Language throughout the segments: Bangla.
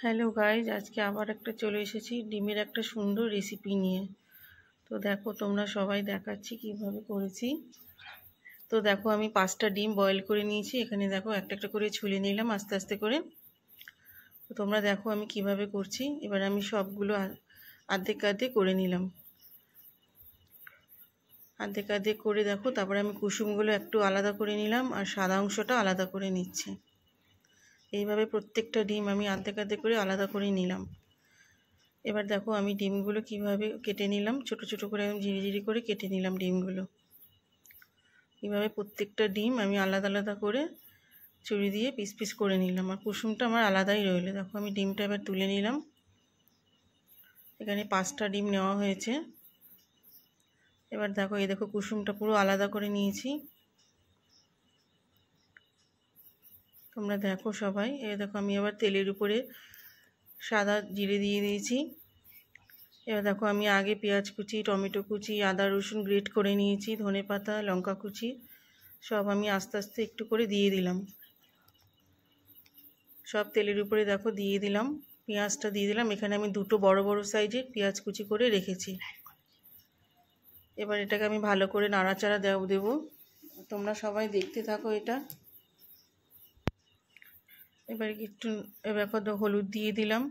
হ্যালো গাইজ, আজকে আবার একটা চলে এসেছি ডিমের একটা সুন্দর রেসিপি নিয়ে। তো দেখো, তোমরা সবাই দেখাচ্ছি কিভাবে করেছি। তো দেখো, আমি 5টা ডিম বয়েল করে নিয়েছি। এখানে দেখো একটা একটা করে ছুলে নিলাম আস্তে আস্তে করে। তো তোমরা দেখো আমি কিভাবে করছি। এবার আমি সবগুলো আর্ধেক আর্ধেক করে নিলাম। আর্ধেক আর্ধেক করে দেখো, তারপরে আমি কুসুমগুলো একটু আলাদা করে নিলাম আর সাদা অংশটা আলাদা করে নিচ্ছি। এইভাবে প্রত্যেকটা ডিম আমি আর্ধেক আর্ধেক করে আলাদা করে নিলাম। এবার দেখো আমি ডিমগুলো কিভাবে কেটে নিলাম, ছোট ছোট করে আমি ঝিরি ঝিরি করে কেটে নিলাম ডিমগুলো। এইভাবে প্রত্যেকটা ডিম আমি আলাদা আলাদা করে ছুরি দিয়ে পিস পিস করে নিলাম। আর কুসুমটা আমার আলাদাই রইলো। দেখো আমি ডিমটা এবার তুলে নিলাম। এখানে 5টা ডিম নেওয়া হয়েছে। এবার দেখো, এই দেখো কুসুমটা পুরো আলাদা করে নিয়েছি। তোমরা দেখো সবাই। এই দেখো আমি আবার তেলের উপরে সাদা জিরে দিয়ে দিয়েছি। এবার দেখো আমি আগে পেঁয়াজ কুচি, টমেটো কুচি, আদা রসুন গ্রেট করে নিয়েছি, ধনেপাতা, লঙ্কা কুচি সব আমি আস্তে আস্তে একটু করে দিয়ে দিলাম। সব তেলের উপরে দেখো দিয়ে দিলাম। পেঁয়াজটা দিয়ে দিলাম। এখানে আমি 2টো বড় বড় সাইজের পেঁয়াজ কুচি করে রেখেছি। এবার এটাকে আমি ভালো করে নাড়াচাড়া দেবো। তোমরা সবাই দেখতে থাকো এটা। এবার কত হলুদ দিয়ে দিলাম,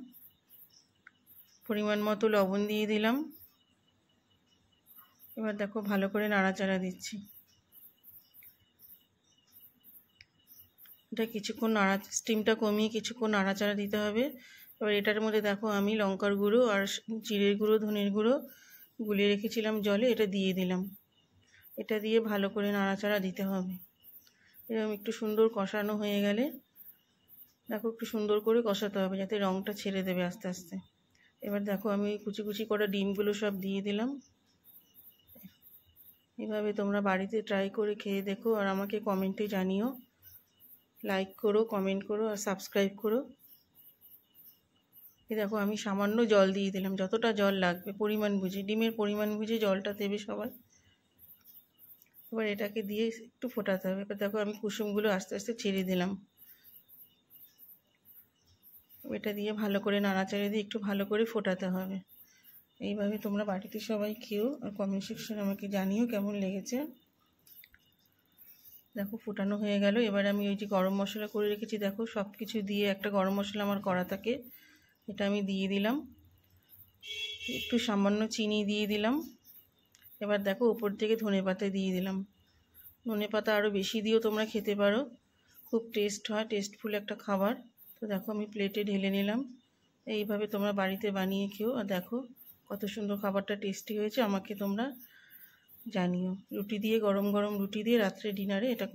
পরিমাণ মতো লবণ দিয়ে দিলাম। এবার দেখো ভালো করে নাড়াচাড়া দিচ্ছি। এটা কিছুক্ষণ স্টিমটা কমিয়ে কিছুক্ষণ নাড়াচাড়া দিতে হবে। এবার এটার মধ্যে দেখো আমি লঙ্কার গুঁড়ো আর জিরের গুঁড়ো, ধনের গুঁড়ো গুলিয়ে রেখেছিলাম জলে, এটা দিয়ে দিলাম। এটা দিয়ে ভালো করে নাড়াচাড়া দিতে হবে। এরকম একটু সুন্দর কষানো হয়ে গেলে দেখো একটু সুন্দর করে কষাতে হবে যাতে রঙটা ছেড়ে দেবে আস্তে আস্তে। এবার দেখো আমি কুচি কুচি করা ডিমগুলো সব দিয়ে দিলাম। এভাবে তোমরা বাড়িতে ট্রাই করে খেয়ে দেখো আর আমাকে কমেন্টে জানিও। লাইক করো, কমেন্ট করো আর সাবস্ক্রাইব করো। এই দেখো আমি সামান্য জল দিয়ে দিলাম, যতটা জল লাগবে পরিমাণ বুঝে, ডিমের পরিমাণ বুঝে জলটা দেবে সবাই। এবার এটাকে দিয়ে একটু ফোটাতে হবে। এবার দেখো আমি কুসুমগুলো আস্তে আস্তে ছেড়ে দিলাম। এটা দিয়ে ভালো করে নাড়াচাড়া দিয়ে একটু ভালো করে ফোটাতে হবে। এইভাবে তোমরা বাড়িতে সবাই খেও আর কমেন্ট সেকশনে আমাকে জানিও কেমন লেগেছে। দেখো ফোটানো হয়ে গেল। এবার আমি ওই যে গরম মশলা করে রেখেছি, দেখো সব কিছু দিয়ে একটা গরম মশলা আমার করা থাকে, এটা আমি দিয়ে দিলাম। একটু সামান্য চিনি দিয়ে দিলাম। এবার দেখো উপর থেকে ধনেপাতা দিয়ে দিলাম। ধনেপাতা আরও বেশি দিয়েও তোমরা খেতে পারো, খুব টেস্ট হয়, টেস্টফুল একটা খাবার। তো দেখো আমি প্লেটে ঢেলে নিলাম। এইভাবে তোমরা বাড়িতে বানিয়ে খেও আর দেখো কত সুন্দর খাবারটা টেস্টি হয়েছে। আমাকে তোমরা জানিও। রুটি দিয়ে, গরম গরম রুটি দিয়ে রাত্রে ডিনারে এটা